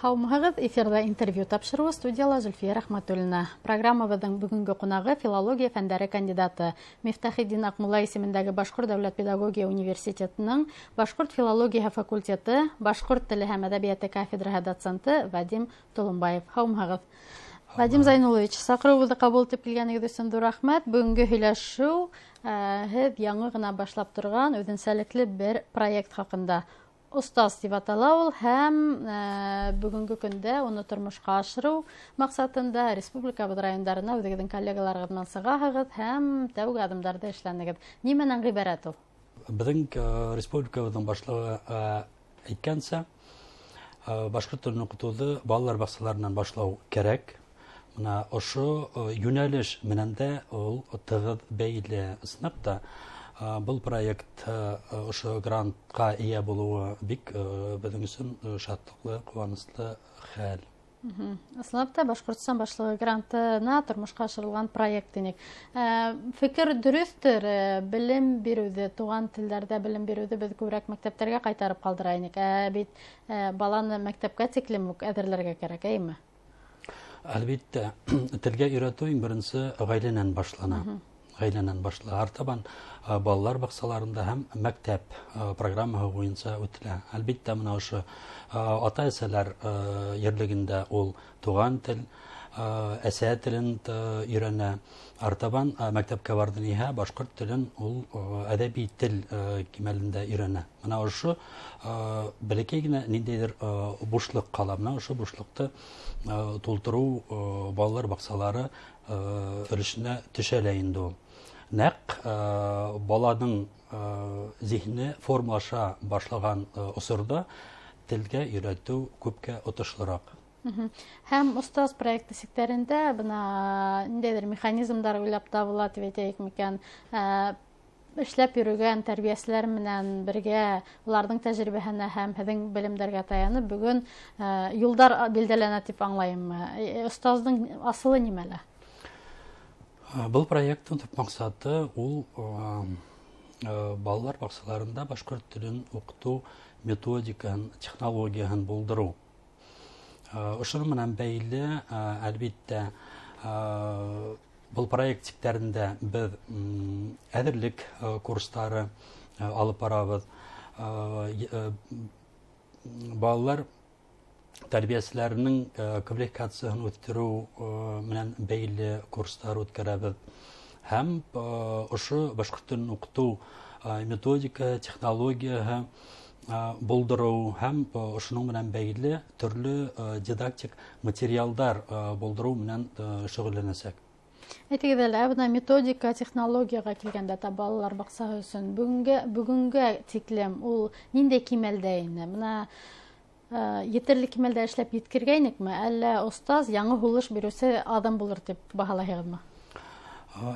Һаумыһығыҙ, эфирда интервью тапшыруы студияла Зульфия Рахматуллина. Программабыҙҙың бүгенге ҡунағы филология фәндәре кандидаты, Мифтахиддин Аҡмулла исемендәге Башҡорт дәүләт педагогия университетының Башҡорт филология факультеты, Башҡорт теле һәм әҙәбиәте кафедраһы доценты Вадим Толомбаев. Һаумыһығыҙ. Вадим Зайнулович, саҡырыуыбыҙҙы ҡабул итеп килгәнегеҙ өсөн ҙур рәхмәт. Бүгенге һөйләшеү һеҙ яңы ғына башлап торған үҙенсәлекле бер проект хаҡында. Остаз дип атала ул һәм бүгенге көндә уны тормошҡа ашырыу маҡсатында республикабыҙ райондарына үҙегеҙҙең коллегаларығыҙ менән сығаһығыҙ һәм тәүге аҙымдарҙы эшләнегеҙ. Нимәнән ғибәрәт ул? Беҙҙең республикабыҙҙың башлығы әйткәнсә, башҡорт телен уҡытыуҙы балалар баҡсаларынан башлау кәрәк. Мына ошо йүнәлеш менән дә ул тығыҙ бәйле. Ысынлап был проект ошо грантҡа эйә булыуы бик беҙҙең өсөн шатлыҡлы, ҡыуаныслы хәл. Ысынлап та Башҡортостан башлығы грантына тормошҡа ашырылған проект инек. Фекер дөрөҫтөр, белем биреүҙе, туған телдәрҙә белем биреүҙе беҙ күберәк мәктәптәргә ҡайтарып ҡалдыра инек. Бит баланы мәктәпкә тиклем үк әҙерләргә кәрәк, әйме? Әлбиттә, телгә өйрәтеү иң беренсе ғаиләнән башлана. Ғаиләнән башлана. Артабан балалар баҡсаларында һәм мәктәп программаһы буйынса үтелә. Әлбиттә, мына ошо ата-әсәләр ерлегендә ул туған тел, әсә телен өйрәнә. Артабан мәктәпкә барды ниһә башҡорт телен ул әҙәби тел кимәлендә өйрәнә. Мына ошо бәләкәй генә ниндәйҙер бушлыҡ ҡала. Мына ошо бушлыҡты тултырыу балалар баҡсалары өлөшөнә төшәлә инде ул. Нәҡ баланың зиһене формалаша башлаған осорда телгә өйрәтеү күпкә отошлораҡ. Һәм остаз проекты сиктәрендә бына ниндәйҙер механизмдар уйлап табыла тип әйтәйек микән, эшләп йөрөгән тәрбиәселәр менән бергә уларҙың тәжрибәһенә һәм һеҙҙең белемдәргә таянып бөгөн юлдар билдәләнә тип аңлайыммы. Остаздың асылы нимәлә? Был проекттың төп маҡсаты ул балалар баҡсаларында башҡорт телен уҡытыу методикаһын, технологияһын булдырыу. Ошо менән бәйле, әлбиттә, был проект сиктәрендә беҙ әҙерлек курстары алып барабыҙ. Балалар тәрбиәселәренең квалификацияһын үҫтереү менән бәйле курстар үткәрәбеҙ. Һәм ошо башҡорт телен уҡытыу методика, технологияһы булдырыу һәм ошоноң менән бәйле төрлө дидактик материалдар булдырыу менән шөғөлләнәсәк. Әйтегеҙ әле, бына методика, технологияға килгәндә балалар баҡсаһы өсөн бүгөнгә тиклем ул ниндәй кимәлдә ине? Бына етерлек кимәлдә эшләп еткергәйнекме, әллә остаз яңы һулыш биреүсе аҙым булыр тип баһалайһығыҙмы?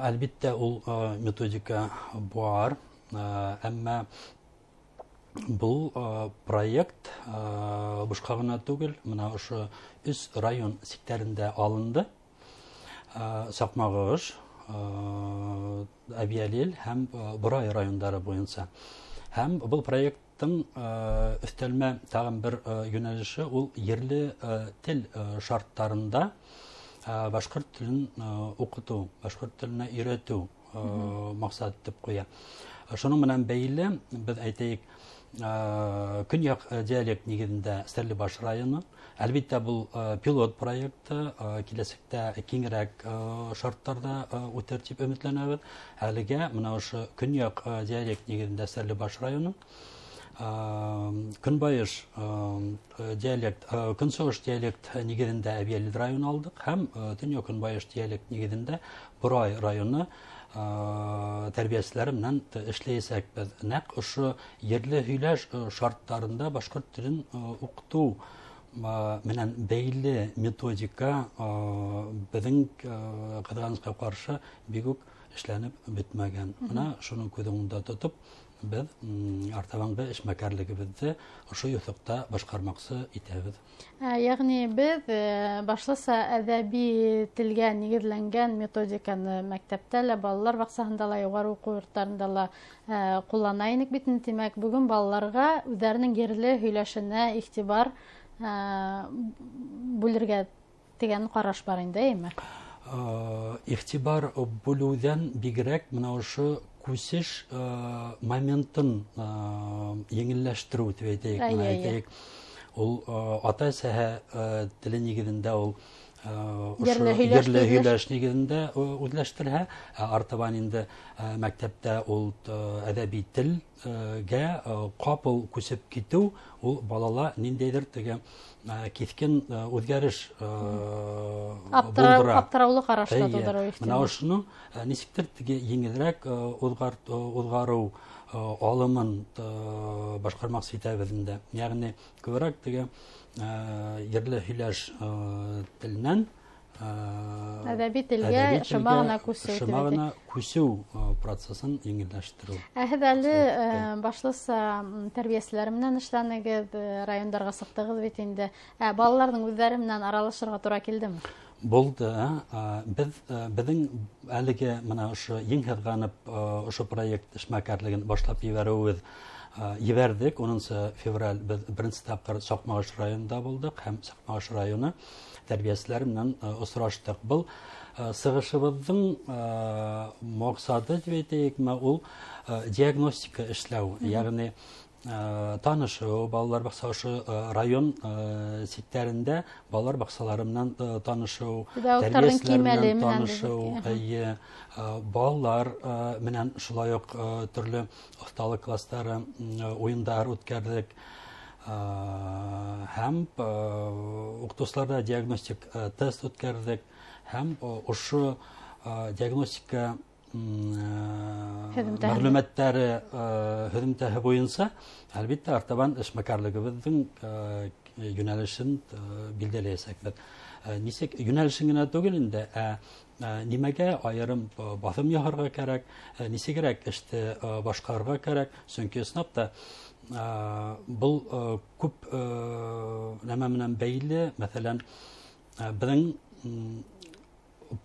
Әлбиттә, ул методика бар, әммә был проект бушҡа ғына түгел, мына ошо 3 район сиктәрендә алынды. Саҡмағош, Әбйәлил һәм Борай райондары буйынса. Һәм был проекттың өҫтәлмә тағын бер йүнәлеше ул ерле тел шарттарында башҡорт телен уҡытыу, башҡорт теленә өйрәтеү маҡсат итеп ҡуя. Шуның менән бәйле беҙ әйтәйек, көньяҡ диалект нигеҙендә Стәрлебаш районы. Әлбиттә, был пилот проекты киләсәктә киңерәк шарттарда үтер тип өмөтләнәбеҙ. Әлегә мына ошо көньяҡ диалект нигеҙендә Стәрлебаш районы, көнбайыш диалект, көнсығыш диалект нигеҙендә Әбйәлил районы алдыҡ һәм төньяҡ көнбайыш диалект нигеҙендә Борай районы тәрбиәселәре менән эшләйәсәкбеҙ. Нәҡ ошо ерле һөйләш шарттарында башҡорт телен уҡытыу менән бәйле методика беҙҙең ҡыҙғанысҡа ҡаршы бик үк эшләнеп бөтмәгән. Мына шуның күҙен уңда тотоп, беҙ артабанғы эшмәкәрлегебеҙҙе ошо юҫыҡта башҡармаҡсы итәбеҙ. Яғни беҙ башлыса әҙәби телгә нигеҙләнгән методиканы мәктәптә лә, балалар баҡсаһында ла, юғары уҡыу йорттарында ла ҡуллана инек бит. Тимәк, бөгөн балаларға үҙҙәренең ерле һөйләшенә иғтибар бүлергә дигән караш бар инде, әйме? Игътибар бүлүдән бигрәк менә ошо күсеш моментын еңелләштерү дип әйтәйек. Ул ата-әсә теле нигезендә ул ерле һөйләш нигезендә үзләштерә, артабан инде мәктәптә ул әдәби телгә капыл күсеп китү, ул балала ниндәйдер теге кискен үзгәреш булдыра. Аптыраулы карашта тудыру ихтимал. Менә шуның ничектер теге еңелрәк узгару алымын башкармак итәбез инде. Ягъни күбрәк теге ерле һөйләш теленнән әдәби телгә шыма гына күсү процессын еңелләштерү. Һез әле башлыса тәрбияселәр менән эшләнегез, районнарга сыктыгыз бит инде. Балаларның үзләре менән аралашырга туры килдеме? Булды. Безнең әлеге менә ошо еңһезганып ошо проект эшмәкәрлеген башлап ебәрдек. 10 февраль без беренче тапкыр Сакмагыш районында булдык һәм Сакмагыш районы тәрбиячеләре белән очраштык. Бу сыгышыбызның максаты дип әйтәйек, ул диагностика эшләү, ягъни танышу, балалар бакчасы район сектәрендә балалар бакчалары белән танышу, тәрбиячеләр белән танышу, балалар менән шулай ук төрле осталык класслары, уендар үткәрдек. Һәм укытучыларда диагностик тест үткәрдек, һәм ошо диагностика мәгълүматлары һөҗүмтәһе буенча әлбәттә артабан эшмәкәрлегебезнең юнәлешен билдәләячәкбез. Ничек юнәлешен генә түгел инде, нимәгә аерым басым яһарга кирәк, ничегрәк эште башкарырга кирәк, чөнки сынапта бұл күп нәмә менән бәйле, мәсәлән, безнең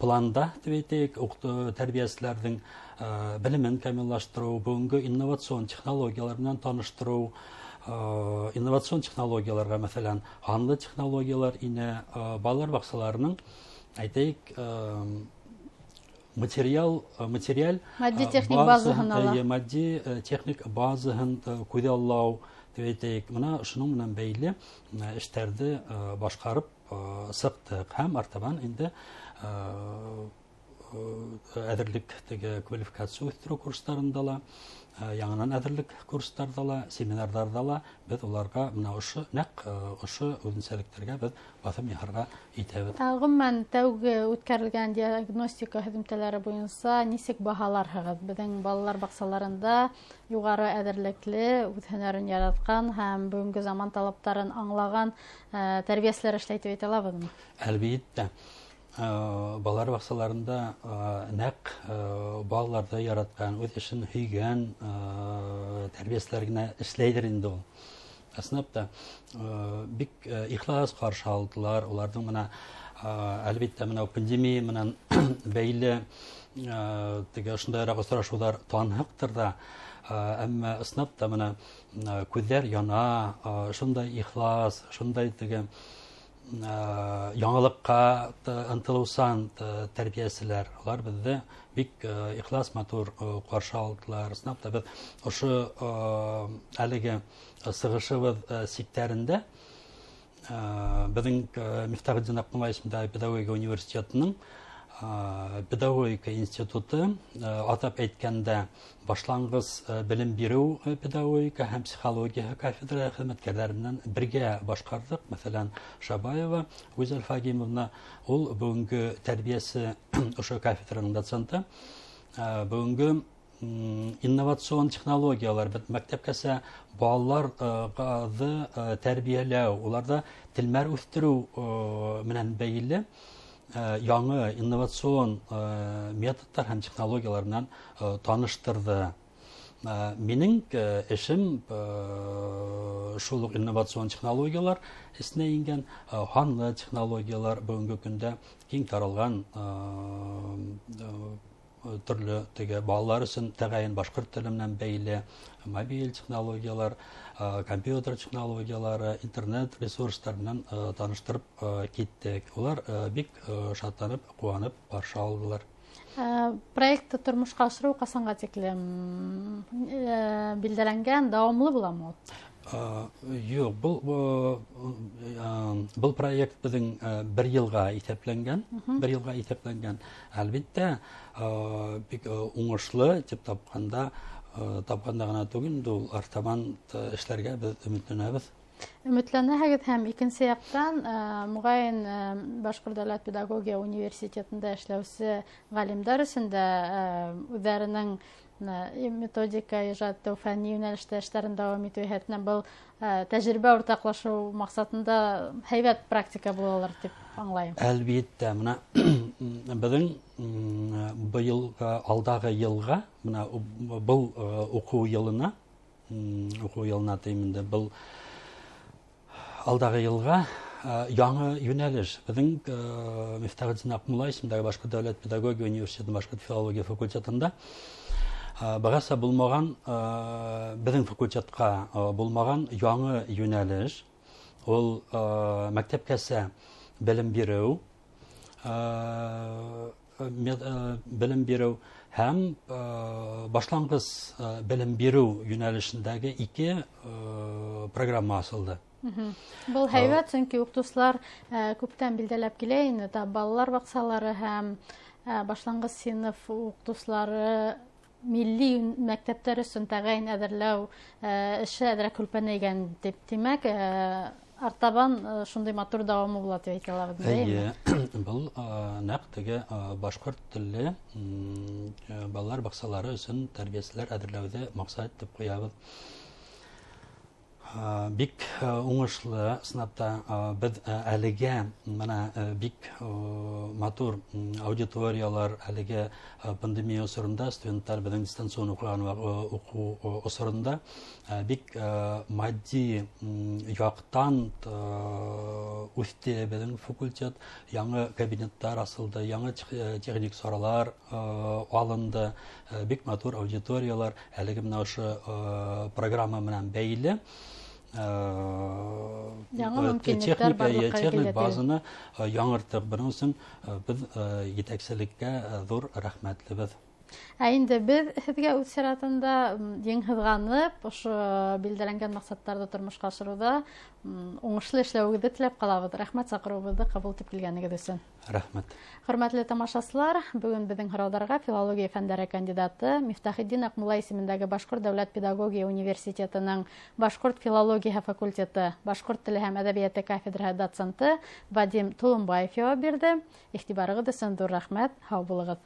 планда тәрбиячеләрнең белемен камиллаштыру, бүгенге инновацион технологиялар белән таныштыру, инновацион технологияларга, мәсәлән, ханлы технологиялар ине, балалар бакчаларының әйтәйек матди техник базаһын ала. Матди техник базаһын күзаллау дип әйтәйек. Менә шуның белән бәйле эшләрне башкарып сыктык һәм артабан инде әзерлек теге квалификация үстерү курсларында ла, яңадан әзерлек курсларында ла, семинардарда ла без уларга менә ошо үзенчәлекләргә без басым яһарга итәбез. Гомумән тәүге үткәрелгән диагностика һөҗүмтәләре буенча ничек баһаларһыгыз? Безнең балалар бакчаларында югары әзерлекле, үз һөнәрен яраткан һәм бүгенге заман талаптарын аңлаган тәрбиячеләр эшләй дип әйтә алабызмы? Әлбәттә. Балалар бакчаларында нәкъ балаларда яраткан, үз эшен һөйгән тәрбиячеләр генә эшләйдер инде ул. Әснәптә бик ихлас каршы алдылар. Уларның менә әлбәттә менә пандемия менән бәйле теге шундайрак очрашулар танһыктыр да, әмма әснәптә менә күзләр яна, шундай ихлас, шундай теге яңалыкка ынтылусан тәрбиячеләр. Алар бездә бик ихлас матур каршы алдылар. Снапта без ошо әлеге сыгышыбыз сектәрендә безнең Мифтахетдин Акмулла исемендәге педагогика университетының педагогика институты, атап әйткәндә башлангыч белем бирү педагогика һәм психология кафедра хезмәткәрләреннән бергә башкардык. Мәсәлән, Шабаева Гүзәл Фагимовна, ул бүгенге тәрбиясе ошо кафедраның доценты. Бүгенге инновацион технологиялар мәктәпкәсә балаларны тәрбияләү, уларда телмәр үстерү менән бәйле яңа инновацион методтар һәм технологиялар белән таныштырды. Минең эшем шул ук инновацион технологиялар исенә ингән, ханлы технологиялар бүгенге көндә киң таралган төрле теге балалар өчен тәгаен башкорт теле белән бәйле мобиль технологиялар, компьютер технологиялары, интернет ресурслар белән таныштырып киттек. Улар бик шатланып, куанып каршы алдылар. Проектты тормышка ашыру касанга тиклем билдирелгән, дәвамлы буламы? Юк, бұл проект біздің бір елға исәпләнгән, Әлбәттә, бик уңышлы дип тапканда гына түгел, ул артаман эшләргә без өметләнәбез. Өметләнәһегез һәм икенче яктан, мөгаен Башкорт дәүләт педагогия университетында эшләүче галимдар өчен дә үзләренең методика иҗаты, фәнни юнәлештә эшләрен дәвам итү һәтнә был тәҗрибә уртаклашу максатында һәйбәт практика булалар дип аңлайм. Әлбәттә, менә безнең быел алдагы елга, менә бу уку елына тәэминде бул алдагы елга яңа юнәлеш. Безнең Мифтахетдин Акмулла исемендәге Башкорт дәүләт педагогия университеты Башкорт филология факультетында багаса булмаган, безнең факультетка булмаган яңа юнәлеш. Ул мәктәпкәчә белем бирү һәм башлангыч белем бирү юнәлешендәге 2 программа асылды. Бұл һәйбәт, чөнки укытучылар күптән билдәләп килә инде, балалар баксалары һәм башлангыч сыйныф укытучылары милли мәктәптәр өчен тәгаен әзерләү эше әзрәк күлпәнәйгән дип, димәк, артабан шундый матур дәвамы була дип әйтә алабыз. Бұл нәкъ теге башкорт телле балалар баксалары өчен тәрбиячеләр әзерләүдә максат дип куябыз. Бик уңышлы сынапта без әлегә менә бик матур аудиториялар, әлегә пандемия осырында студентлар безнең дистанцион укыган уку осырында бик матди яктан үсте безнең факультет, яңа кабинеттар асылды, яңа техник саралар алынды, бик матур аудиториялар әлегә менә ошо программа белән бәйле техник базаны яңыртып, буның өчен без җитәкчелеккә зур рәхмәтлебез. Инде без сезгә үз чиратында еңһезганып, ошо билдәләнгән максаттарда тормышка ашыруда уңышлы эшләүегезне теләп калабыз. Рәхмәт чакыруыбызны кабул итеп килгәнегез өчен. Рәхмәт. Хөрмәтле тамашачылар, бүген безнең һорауларга филология фәннәре кандидаты Мифтахетдин Акмулла исемендәге Башкорт дәүләт педагогия университетының Башкорт филология факультеты, Башкорт теле һәм әдәбияты кафедраһы доценты Вадим Тулымбаев җавап бирде. Игътибарыгыз өчен зур рәхмәт. Һау булыгыз.